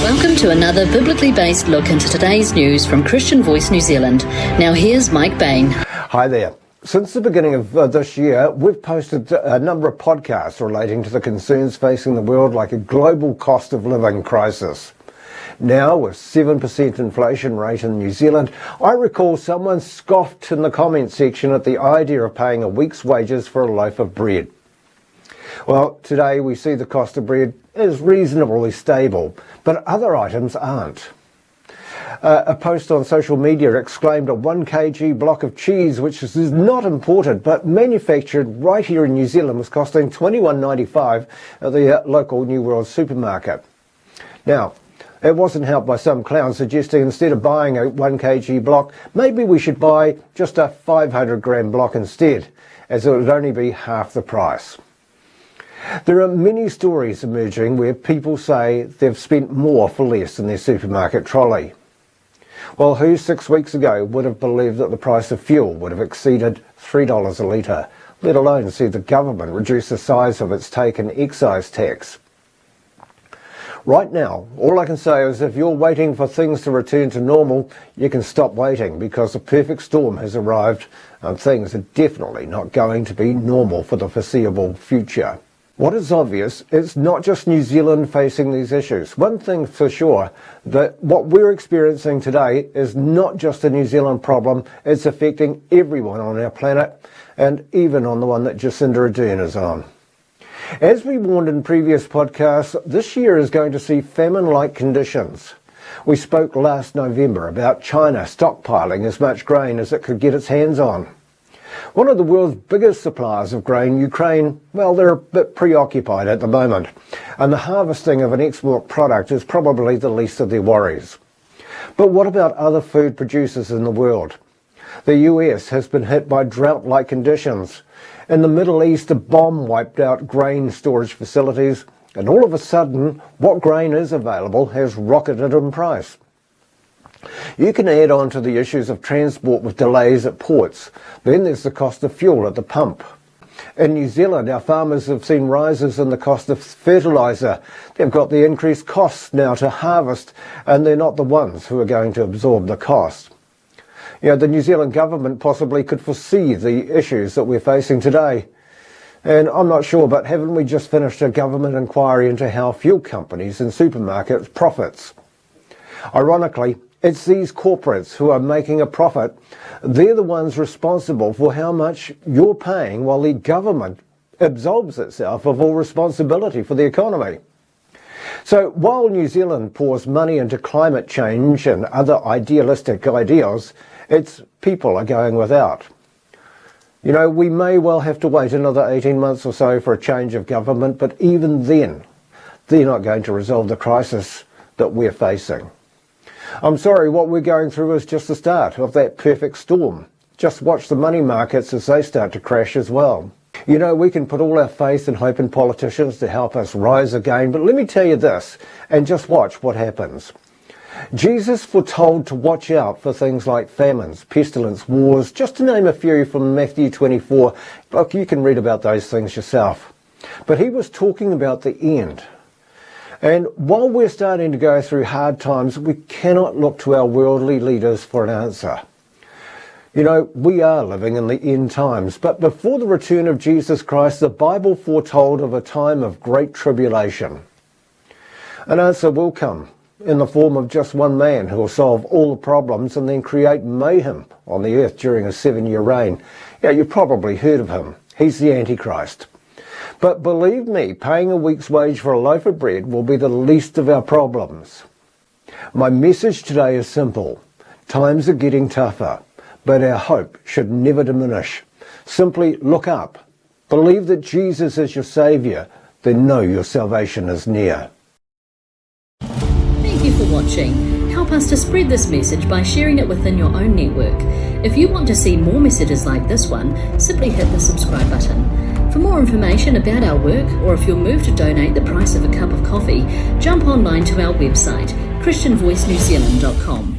Welcome to another biblically based look into today's news from Christian Voice New Zealand. Now here's Mike Bain. Hi there. Since the beginning of this year, we've posted a number of podcasts relating to the concerns facing the world, like a global cost of living crisis. Now, with 7% inflation rate in New Zealand, I recall someone scoffed in the comment section at the idea of paying a week's wages for a loaf of bread. Well, today we see the cost of bread is reasonably stable, but other items aren't. A post on social media exclaimed a 1 kg block of cheese, which is not imported but manufactured right here in New Zealand, was costing $21.95 at the local New World supermarket. Now, it wasn't helped by some clown suggesting instead of buying a 1 kg block, maybe we should buy just a 500 gram block instead, as it would only be half the price. There are many stories emerging where people say they've spent more for less in their supermarket trolley. Well, who 6 weeks ago would have believed that the price of fuel would have exceeded $3 a litre, let alone see the government reduce the size of its take in excise tax? Right now, all I can say is if you're waiting for things to return to normal, you can stop waiting, because the perfect storm has arrived and things are definitely not going to be normal for the foreseeable future. What is obvious, it's not just New Zealand facing these issues. One thing for sure, that what we're experiencing today is not just a New Zealand problem, it's affecting everyone on our planet, and even on the one that Jacinda Ardern is on. As we warned in previous podcasts, this year is going to see famine-like conditions. We spoke last November about China stockpiling as much grain as it could get its hands on. One of the world's biggest suppliers of grain, Ukraine, well, they're a bit preoccupied at the moment, and the harvesting of an export product is probably the least of their worries. But what about other food producers in the world? The US has been hit by drought-like conditions. In the Middle East, a bomb wiped out grain storage facilities, and all of a sudden, what grain is available has rocketed in price. You can add on to the issues of transport with delays at ports. Then there's the cost of fuel at the pump. In New Zealand, our farmers have seen rises in the cost of fertiliser. They've got the increased costs now to harvest, and they're not the ones who are going to absorb the cost. You know, the New Zealand government possibly could foresee the issues that we're facing today. And I'm not sure, but haven't we just finished a government inquiry into how fuel companies and supermarkets profits? Ironically, it's these corporates who are making a profit. They're the ones responsible for how much you're paying, while the government absolves itself of all responsibility for the economy. So while New Zealand pours money into climate change and other idealistic ideals, its people are going without. You know, we may well have to wait another 18 months or so for a change of government, but even then, they're not going to resolve the crisis that we're facing. I'm sorry, what we're going through is just the start of that perfect storm. Just watch the money markets as they start to crash as well. You know, we can put all our faith and hope in politicians to help us rise again, but let me tell you this, and just watch what happens. Jesus foretold to watch out for things like famines, pestilence, wars, just to name a few from Matthew 24. Look, you can read about those things yourself. But he was talking about the end. And while we're starting to go through hard times, we cannot look to our worldly leaders for an answer. You know, we are living in the end times, but before the return of Jesus Christ, the Bible foretold of a time of great tribulation. An answer will come in the form of just one man who will solve all the problems and then create mayhem on the earth during a 7-year reign. Yeah, you've probably heard of him. He's the Antichrist. But believe me, paying a week's wage for a loaf of bread will be the least of our problems. My message today is simple. Times are getting tougher, but our hope should never diminish. Simply look up. Believe that Jesus is your Saviour, then know your salvation is near. Thank you for watching. Help us to spread this message by sharing it within your own network. If you want to see more messages like this one, simply hit the subscribe button. For more information about our work, or if you're moved to donate the price of a cup of coffee, jump online to our website, christianvoicenewzealand.com.